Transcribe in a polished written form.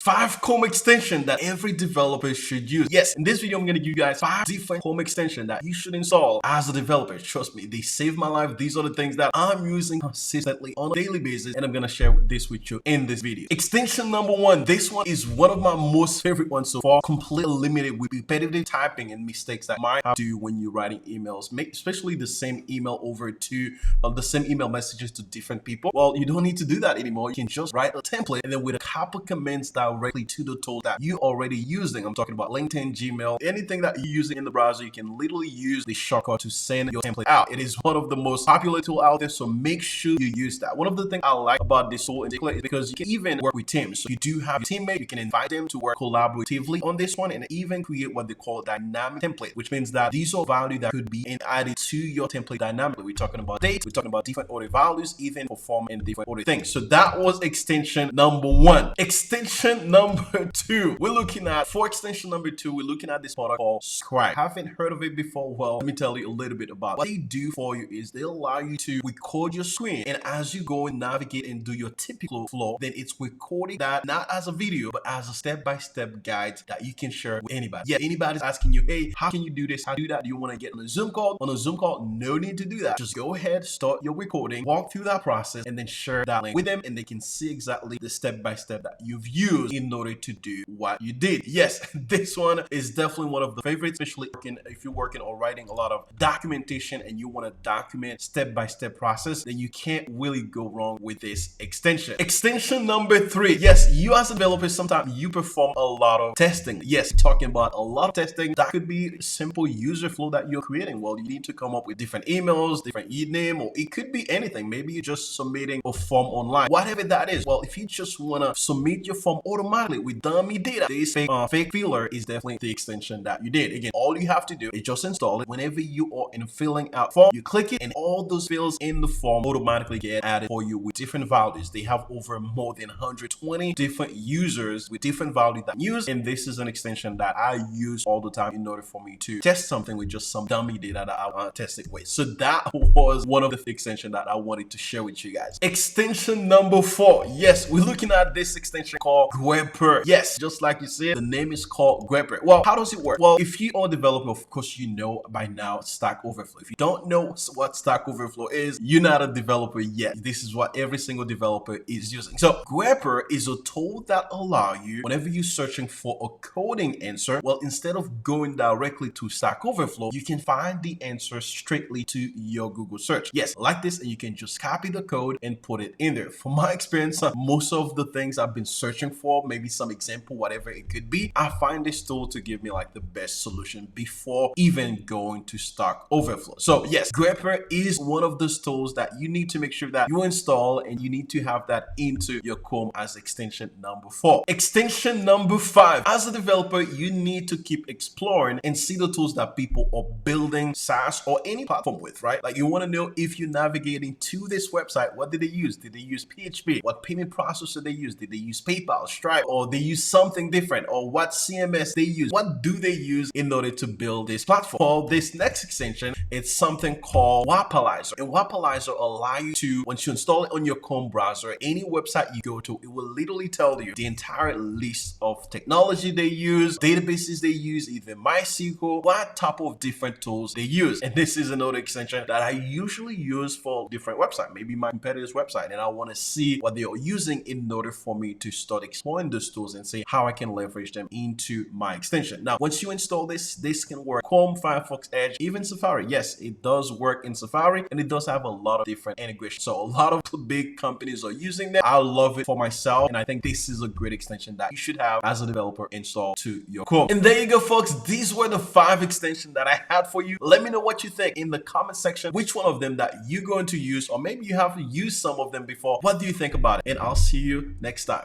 5 Chrome extensions that every developer should use. Yes, in this video, I'm going to give you guys 5 different Chrome extensions that you should install as a developer. Trust me, they save my life. These are the things that I'm using consistently on a daily basis, and I'm going to share this with you in this video. Extension number 1. This one is one of my most favorite ones so far. Completely limited with repetitive typing and mistakes that you might have to do when you're writing emails, especially the same email over to the same email messages to different people. Well, you don't need to do that anymore. You can just write a template and then with a couple commands directly to the tool that you already using. I'm talking about LinkedIn, Gmail, anything that you're using in the browser. You can literally use the shortcut to send your template out. It is one of the most popular tools out there, so make sure you use that. One of the things I like about this tool in particular is because you can even work with teams. So you do have your teammate, you can invite them to work collaboratively on this one and even create what they call dynamic template, which means that these are values that could be added to your template dynamically. We're talking about dates, we're talking about different order values, even perform in different order things. So that was extension number 1. Extension number 2, we're looking at for extension number 2, we're looking at this product called Scribe. Haven't heard of it before? Well, let me tell you a little bit about it. What they do for you is they allow you to record your screen, and as you go and navigate and do your typical flow, then it's recording that not as a video but as a step-by-step guide that you can share with anybody. Yeah, anybody's asking you, hey, how can you do this? How do you do that? Do you want to get on a Zoom call? On a Zoom call, no need to do that. Just go ahead, start your recording, walk through that process, and then share that link with them, and they can see exactly the step-by-step that you've used in order to do what you did. Yes, this one is definitely one of the favorites, especially if you're working or writing a lot of documentation and you want to document step-by-step process, then you can't really go wrong with this extension. Extension number 3. Yes, you as a developer, sometimes you perform a lot of testing. Yes, talking about a lot of testing, that could be simple user flow that you're creating. Well, you need to come up with different emails, different e-name, or it could be anything. Maybe you're just submitting a form online, whatever that is. Well, if you just want to submit your form automatically with dummy data, this fake filler is definitely the extension that you did. Again, all you have to do is just install it. Whenever you are in filling out form, you click it and all those fields in the form automatically get added for you with different values. They have over more than 120 different users with different values that you use, and this is an extension that I use all the time in order for me to test something with just some dummy data that I want to test it with. So that was one of the extensions that I wanted to share with you guys. Extension number 4. Yes, we're looking at this extension called Grepper. Yes, just like you said, the name is called Grepper. Well, how does it work? Well, if you are a developer, of course, you know by now Stack Overflow. If you don't know what Stack Overflow is, you're not a developer yet. This is what every single developer is using. So Grepper is a tool that allows you, whenever you're searching for a coding answer, well, instead of going directly to Stack Overflow, you can find the answer straightly to your Google search. Yes, like this, and you can just copy the code and put it in there. From my experience, most of the things I've been searching for, maybe some example, whatever it could be, I find this tool to give me like the best solution before even going to Stack Overflow. So yes, Grepper is one of those tools that you need to make sure that you install, and you need to have that into your Chrome as extension number 4. Extension number 5. As a developer, you need to keep exploring and see the tools that people are building SaaS or any platform with, right? Like you want to know if you're navigating to this website, what did they use? Did they use PHP? What payment processor they use? Did they use PayPal, Stripe, or they use something different? Or what CMS they use? What do they use in order to build this platform? For this next extension, it's something called Wapalizer. And Wapalizer allow you to, once you install it on your Chrome browser, any website you go to, it will literally tell you the entire list of technology they use, databases they use, even MySQL, what type of different tools they use. And this is another extension that I usually use for different websites, maybe my competitor's website, and I want to see what they are using in order for me to start exploring those tools and see how I can leverage them into my extension. Now, once you install this can work Chrome, Firefox, Edge, even Safari. Yes, it does work in Safari, and it does have a lot of different integrations. So a lot of the big companies are using them. I love it for myself, and I think this is a great extension that you should have as a developer installed to your Chrome. And there you go, folks. These were the 5 extensions that I had for you. Let me know what you think in the comment section, which one of them that you're going to use, or maybe you have used some of them before. What do you think about it? And I'll see you next time.